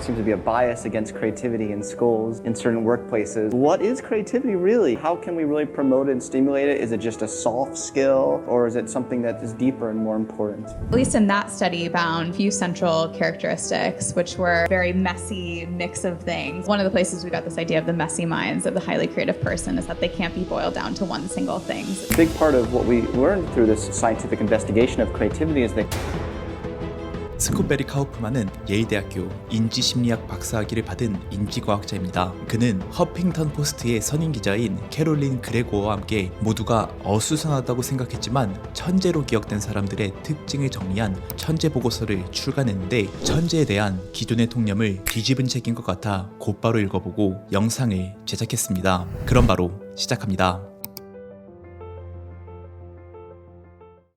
seems to be a bias against creativity in schools, in certain workplaces. What is creativity really? How can we really promote it and stimulate it? Is it just a soft skill, or is it something that is deeper and more important? At least in that study, found few central characteristics, which were very messy mix of things. One of the places we got this idea of the messy minds of the highly creative person is that they can't be boiled down to one single thing. A big part of what we learned through this scientific investigation of creativity is that 스콧 베리 카우프만은 예일대학교 인지심리학 박사학위를 받은 인지과학자입니다. 그는 허핑턴 포스트의 선임기자인 캐롤린 그레고어와 함께 모두가 어수선하다고 생각했지만 천재로 기억된 사람들의 특징을 정리한 천재 보고서를 출간했는데, 천재에 대한 기존의 통념을 뒤집은 책인 것 같아 곧바로 읽어보고 영상을 제작했습니다. 그럼 바로 시작합니다.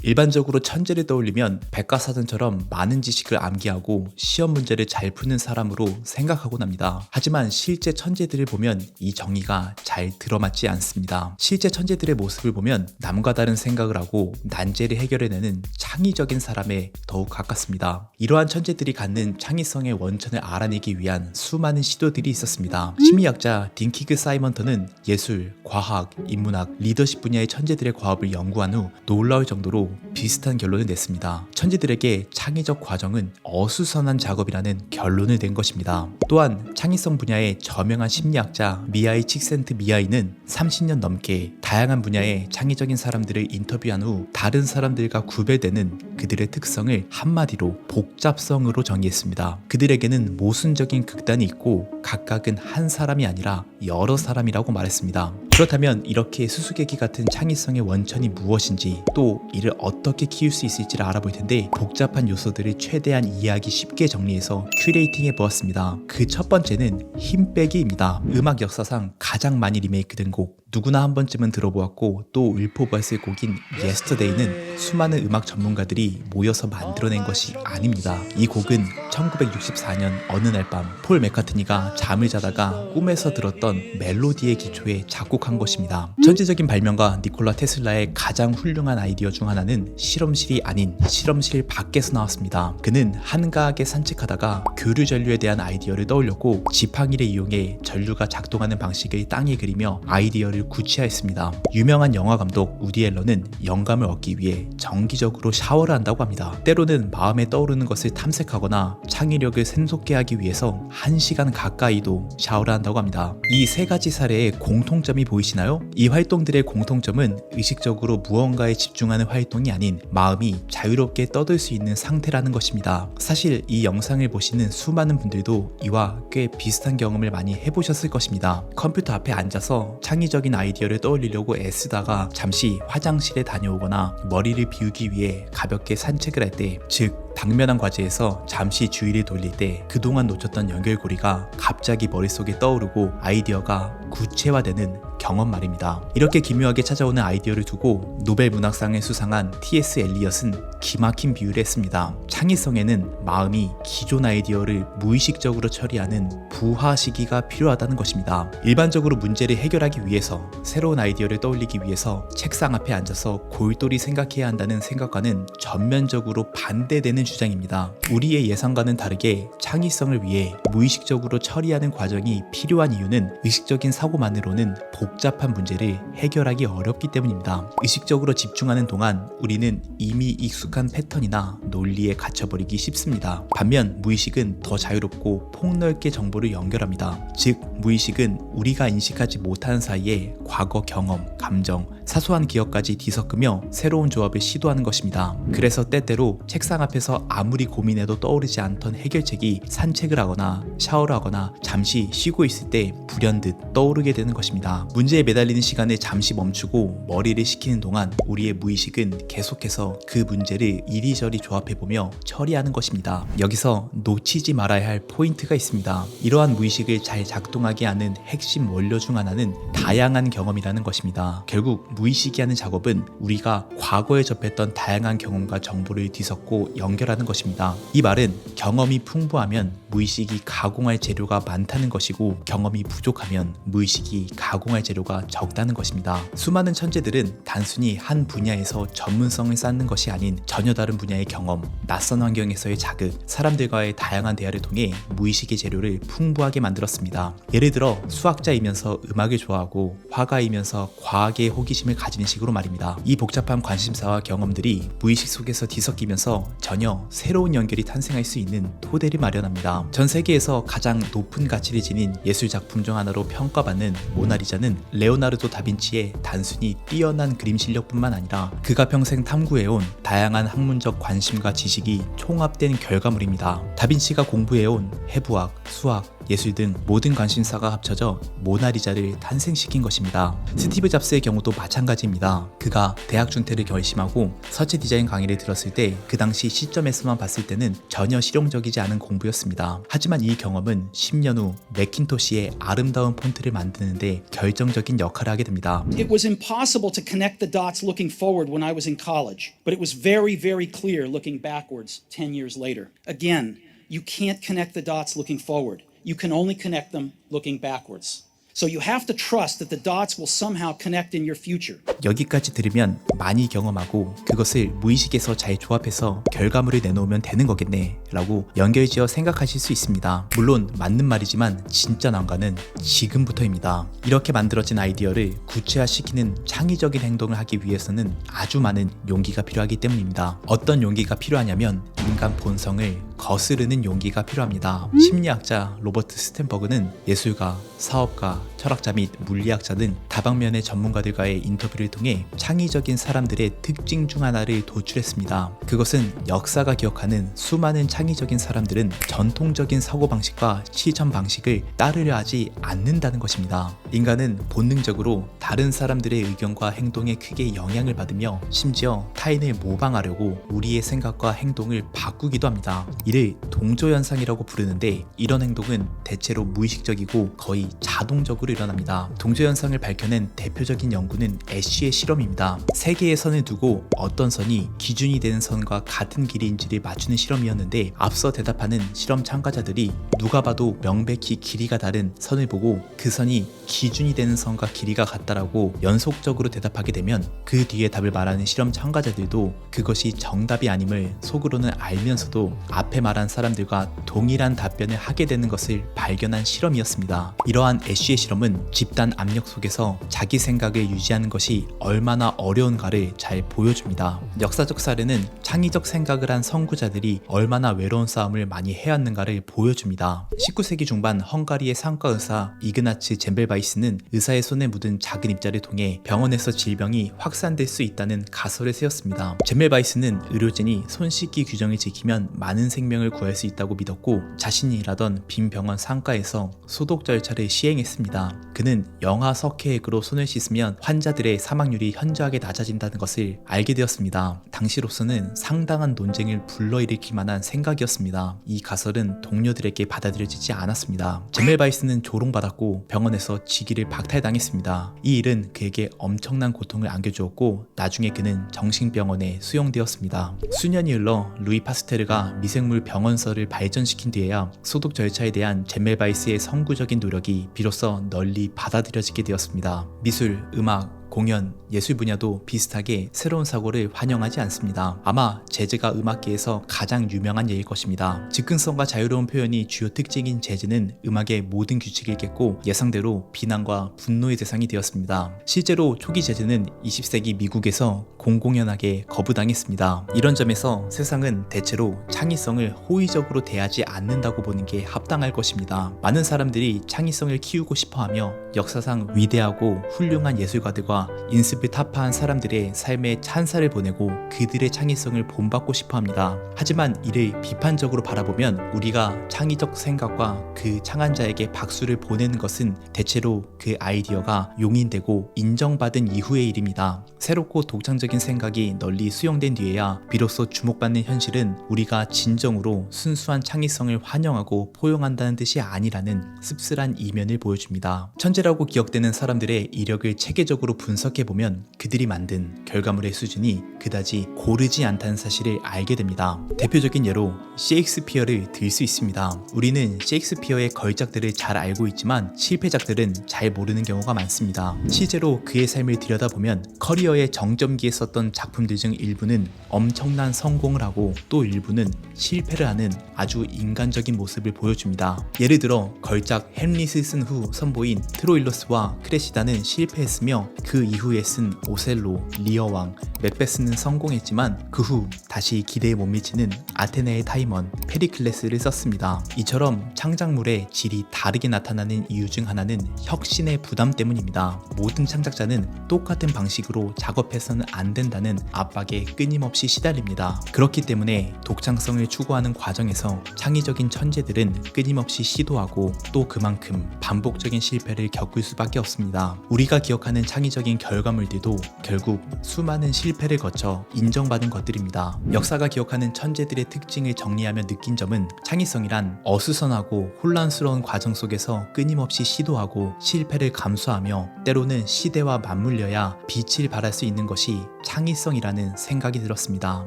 일반적으로 천재를 떠올리면 백과사전처럼 많은 지식을 암기하고 시험 문제를 잘 푸는 사람으로 생각하곤 합니다. 하지만 실제 천재들을 보면 이 정의가 잘 들어맞지 않습니다. 실제 천재들의 모습을 보면 남과 다른 생각을 하고 난제를 해결해내는 창의적인 사람에 더욱 가깝습니다. 이러한 천재들이 갖는 창의성의 원천을 알아내기 위한 수많은 시도들이 있었습니다. 심리학자 딩키그 사이먼턴은 예술, 과학, 인문학, 리더십 분야의 천재들의 과업을 연구한 후 놀라울 정도로 비슷한 결론을 냈습니다. 천재들에게 창의적 과정은 어수선한 작업이라는 결론을 낸 것입니다. 또한 창의성 분야의 저명한 심리학자 미하이 칙센트미하이는 30년 넘게 다양한 분야의 창의적인 사람들을 인터뷰한 후 다른 사람들과 구별되는 그들의 특성을 한마디로 복잡성으로 정의했습니다. 그들에게는 모순적인 극단이 있고 각각은 한 사람이 아니라 여러 사람이라고 말했습니다. 그렇다면 이렇게 수수께끼 같은 창의성의 원천이 무엇인지, 또 이를 어떻게 키울 수 있을지를 알아볼 텐데, 복잡한 요소들을 최대한 이해하기 쉽게 정리해서 큐레이팅해 보았습니다. 그 첫 번째는 힘 빼기입니다. 음악 역사상 가장 많이 리메이크된 곡, 누구나 한 번쯤은 들어보았고 또 읊어보았을 곡인 Yesterday는 수많은 음악 전문가들이 모여서 만들어낸 것이 아닙니다. 이 곡은 1964년 어느 날 밤 폴 맥카트니가 잠을 자다가 꿈에서 들었던 멜로디의 기초에 작곡한 것입니다. 천재적인 발명가 니콜라 테슬라의 가장 훌륭한 아이디어 중 하나는 실험실이 아닌 실험실 밖에서 나왔습니다. 그는 한가하게 산책하다가 교류 전류에 대한 아이디어를 떠올렸고 지팡이를 이용해 전류가 작동하는 방식을 땅에 그리며 아이디어를 구체화했습니다. 유명한 영화 감독 우디 앨런은 영감을 얻기 위해 정기적으로 샤워를 한다고 합니다. 때로는 마음에 떠오르는 것을 탐색하거나 창의력을 샘솟게 하기 위해서 1시간 가까이도 샤워를 한다고 합니다. 이 세 가지 사례의 공통점이 보이시나요? 이 활동들의 공통점은 의식적으로 무언가에 집중하는 활동이 아닌 마음이 자유롭게 떠들 수 있는 상태라는 것입니다. 사실 이 영상을 보시는 수많은 분들도 이와 꽤 비슷한 경험을 많이 해보셨을 것입니다. 컴퓨터 앞에 앉아서 창의적인 아이디어를 떠올리려고 애쓰다가 잠시 화장실에 다녀오거나 머리를 비우기 위해 가볍게 산책을 할 때, 즉 당면한 과제에서 잠시 주의를 돌릴 때 그동안 놓쳤던 연결고리가 갑자기 머릿속에 떠오르고 아이디어가 구체화되는 경험 말입니다. 이렇게 기묘하게 찾아오는 아이디어를 두고 노벨 문학상을 수상한 T.S. 엘리엇은 기막힌 비유를 했습니다. 창의성에는 마음이 기존 아이디어를 무의식적으로 처리하는 부화 시기가 필요하다는 것입니다. 일반적으로 문제를 해결하기 위해서, 새로운 아이디어를 떠올리기 위해서 책상 앞에 앉아서 골똘히 생각해야 한다는 생각과는 전면적으로 반대되는 주장입니다. 우리의 예상과는 다르게 창의성을 위해 무의식적으로 처리하는 과정이 필요한 이유는 의식적인 사고만으로는 복잡한 문제를 해결하기 어렵기 때문입니다. 의식적으로 집중하는 동안 우리는 이미 익숙한 패턴이나 논리에 갇혀버리기 쉽습니다. 반면 무의식은 더 자유롭고 폭넓게 정보를 연결합니다. 즉 무의식은 우리가 인식하지 못하는 사이에 과거 경험, 감정, 사소한 기억까지 뒤섞으며 새로운 조합을 시도하는 것입니다. 그래서 때때로 책상 앞에서 아무리 고민해도 떠오르지 않던 해결책이 산책을 하거나 샤워를 하거나 잠시 쉬고 있을 때 불현듯 떠오르게 되는 것입니다. 문제에 매달리는 시간을 잠시 멈추고 머리를 식히는 동안 우리의 무의식은 계속해서 그 문제를 이리저리 조합해보며 처리하는 것입니다. 여기서 놓치지 말아야 할 포인트가 있습니다. 이러한 무의식을 잘 작동하게 하는 핵심 원료 중 하나는 다양한 경험이라는 것입니다. 결국 무의식이 하는 작업은 우리가 과거에 접했던 다양한 경험과 정보를 뒤섞고 연결하는 것입니다. 이 말은 경험이 풍부하면 무의식이 가공할 재료가 많다는 것이고, 경험이 부족하면 무의식이 가공할 재료가 적다는 것입니다. 수많은 천재들은 단순히 한 분야에서 전문성을 쌓는 것이 아닌 전혀 다른 분야의 경험, 낯선 환경에서의 자극, 사람들과의 다양한 대화를 통해 무의식의 재료를 풍부하게 만들었습니다. 예를 들어 수학자이면서 음악을 좋아하고 화가이면서 과학에 호기심을 가지는 식으로 말입니다. 이 복잡한 관심사와 경험들이 무의식 속에서 뒤섞이면서 전혀 새로운 연결이 탄생할 수 있는 토대를 마련합니다. 전 세계에서 가장 높은 가치를 지닌 예술 작품 중 하나로 평가받는 모나리자는 레오나르도 다빈치의 단순히 뛰어난 그림 실력뿐만 아니라 그가 평생 탐구해온 다양한 학문적 관심과 지식이 총합된 결과물입니다. 다빈치가 공부해온 해부학, 수학, 예술 등 모든 관심사가 합쳐져 모나리자를 탄생시킨 것입니다. 스티브 잡스의 경우도 마찬가지입니다. 그가 대학 중퇴를 결심하고 서체 디자인 강의를 들었을 때 그 당시 시점에서만 봤을 때는 전혀 실용적이지 않은 공부였습니다. 하지만 이 경험은 10년 후 매킨토시의 아름다운 폰트를 만드는데 결정적인 역할을 하게 됩니다. It was impossible to connect the dots looking forward when I was in college, but it was very, very clear looking backwards 10 years later. Again, you can't connect the dots looking forward. You can only connect them looking backwards. So you have to trust that the dots will somehow connect in your future. 여기까지 들으면 많이 경험하고 그것을 무의식에서 잘 조합해서 결과물을 내놓으면 되는 거겠네 라고 연결지어 생각하실 수 있습니다. 물론 맞는 말이지만 진짜 난관은 지금부터입니다. 이렇게 만들어진 아이디어를 구체화시키는 창의적인 행동을 하기 위해서는 아주 많은 용기가 필요하기 때문입니다. 어떤 용기가 필요하냐면 인간 본성을 거스르는 용기가 필요합니다. 심리학자 로버트 스탠버그는 예술가, 사업가, 철학자 및 물리학자 등 다방면의 전문가들과의 인터뷰를 통해 창의적인 사람들의 특징 중 하나를 도출했습니다. 그것은 역사가 기억하는 수많은 창의적인 사람들은 전통적인 사고방식과 실천 방식을 따르려 하지 않는다는 것입니다. 인간은 본능적으로 다른 사람들의 의견과 행동에 크게 영향을 받으며 심지어 타인을 모방하려고 우리의 생각과 행동을 바꾸기도 합니다. 이를 동조현상이라고 부르는데 이런 행동은 대체로 무의식적이고 거의 자동적으로 일어납니다. 동조현상을 밝혀낸 대표적인 연구는 애쉬의 실험입니다. 세 개의 선을 두고 어떤 선이 기준이 되는 선과 같은 길이인지를 맞추는 실험이었는데 앞서 대답하는 실험 참가자들이 누가 봐도 명백히 길이가 다른 선을 보고 그 선이 기준이 되는 선과 길이가 같다라고 연속적으로 대답하게 되면 그 뒤에 답을 말하는 실험 참가자들도 그것이 정답이 아님을 속으로는 알면서도 앞에 말한 사람들과 동일한 답변을 하게 되는 것을 발견한 실험이었습니다. 이러한 애쉬의 실험은 집단 압력 속에서 자기 생각을 유지하는 것이 얼마나 어려운가를 잘 보여줍니다. 역사적 사례는 창의적 생각을 한 선구자들이 얼마나 외로운 싸움을 많이 해왔는가를 보여줍니다. 19세기 중반 헝가리의 상과 의사 이그나츠 젬벨바이스는 의사의 손에 묻은 작은 입자를 통해 병원에서 질병이 확산될 수 있다는 가설을 세웠습니다. 젬벨바이스는 의료진이 손 씻기 규정을 지키면 많은 생명을 구할 수 있다고 믿었고 자신이 일하던 빈 병원 상가에서 소독 절차를 시행했습니다. 그는 영하 석회액으로 손을 씻으면 환자들의 사망률이 현저하게 낮아진다는 것을 알게 되었습니다. 당시로서는 상당한 논쟁을 불러일으킬 만한 생각이었습니다. 이 가설은 동료들에게 받아들여지지 않았습니다. 젬벨바이스는 조롱받았고 병원에서 직위를 박탈당했습니다. 이 일은 그에게 엄청난 고통을 안겨주었고 나중에 그는 정신병원에 수용되었습니다. 수년이 흘러 루이 파스테르가 미생물 병원서를 발전시킨 뒤에야 소독 절차에 대한 젬벨바이스의 선구적인 노력이 비로소 널리 받아들여지게 되었습니다. 미술, 음악, 공연, 예술 분야도 비슷하게 새로운 사고를 환영하지 않습니다. 아마 재즈가 음악계에서 가장 유명한 예일 것입니다. 즉흥성과 자유로운 표현이 주요 특징인 재즈는 음악의 모든 규칙을 깼고 예상대로 비난과 분노의 대상이 되었습니다. 실제로 초기 재즈는 20세기 미국에서 공공연하게 거부당했습니다. 이런 점에서 세상은 대체로 창의성을 호의적으로 대하지 않는다고 보는 게 합당할 것입니다. 많은 사람들이 창의성을 키우고 싶어하며 역사상 위대하고 훌륭한 예술가들과 인습을 타파한 사람들의 삶에 찬사를 보내고 그들의 창의성을 본받고 싶어합니다. 하지만 이를 비판적으로 바라보면 우리가 창의적 생각과 그 창안자에게 박수를 보내는 것은 대체로 그 아이디어가 용인되고 인정받은 이후의 일입니다. 새롭고 독창적인 생각이 널리 수용된 뒤에야 비로소 주목받는 현실은 우리가 진정으로 순수한 창의성을 환영하고 포용한다는 뜻이 아니라는 씁쓸한 이면을 보여줍니다. 천재라고 기억되는 사람들의 이력을 체계적으로 분석해보면 그들이 만든 결과물의 수준이 그다지 고르지 않다는 사실을 알게 됩니다. 대표적인 예로 셰익스피어를 들 수 있습니다. 우리는 셰익스피어의 걸작들을 잘 알고 있지만 실패작들은 잘 모르는 경우가 많습니다. 실제로 그의 삶을 들여다보면 커리어의 정점기에 썼던 작품들 중 일부는 엄청난 성공을 하고 또 일부는 실패를 하는 아주 인간적인 모습을 보여줍니다. 예를 들어 걸작 햄릿을 쓴 후 선보인 트로일러스와 크레시다는 실패했으며 그 이후에 쓴 오셀로, 리어왕, 맥베스는 성공했지만 그 후 다시 기대에 못 미치는 아테네의 타이먼, 페리클레스를 썼습니다. 이처럼 창작물의 질이 다르게 나타나는 이유 중 하나는 혁신의 부담 때문입니다. 모든 창작자는 똑같은 방식으로 작업해서는 안 된다는 압박에 끊임없이 시달립니다. 그렇기 때문에 독창성을 추구하는 과정에서 창의적인 천재들은 끊임없이 시도하고 또 그만큼 반복적인 실패를 겪을 수밖에 없습니다. 우리가 기억하는 창의적인 결과물들도 결국 수많은 실패를 거쳐 인정받은 것들입니다. 역사가 기억하는 천재들의 특징을 정리하며 느낀 점은 창의성이란 어수선하고 혼란스러운 과정 속에서 끊임없이 시도하고 실패를 감수하며 때로는 시대와 맞물려야 빛을 발할 수 있는 것이 창의성이라는 생각이 들었습니다.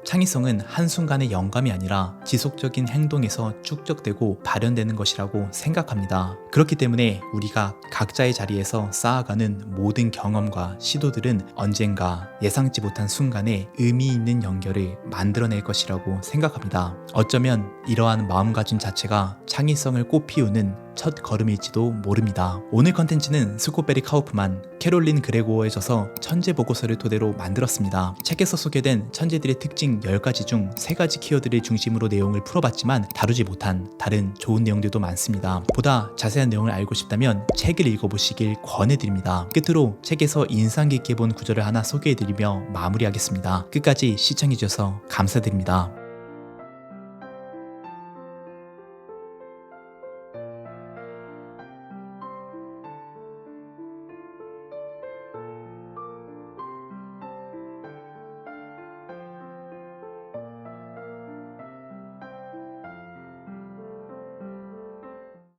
창의성은 한순간의 영감이 아니라 지속적인 행동에서 축적되고 발현되는 것이라고 생각합니다. 그렇기 때문에 우리가 각자의 자리에서 쌓아가는 모든 경험과 시도들은 언젠가 예상치 못한 순간에 의미 있는 연결을 만들어낼 것이라고 생각합니다. 어쩌면 이러한 마음가짐 자체가 창의성을 꽃피우는 첫 걸음일지도 모릅니다. 오늘 컨텐츠는 스콧베리 카우프만, 캐롤린 그레고어의 저서 천재 보고서를 토대로 만들었습니다. 책에서 소개된 천재들의 특징 10가지 중 3가지 키워드를 중심으로 내용을 풀어봤지만 다루지 못한 다른 좋은 내용들도 많습니다. 보다 자세한 내용을 알고 싶다면 책을 읽어보시길 권해드립니다. 끝으로 책에서 인상 깊게 본 구절을 하나 소개해드리며 마무리하겠습니다. 끝까지 시청해주셔서 감사드립니다.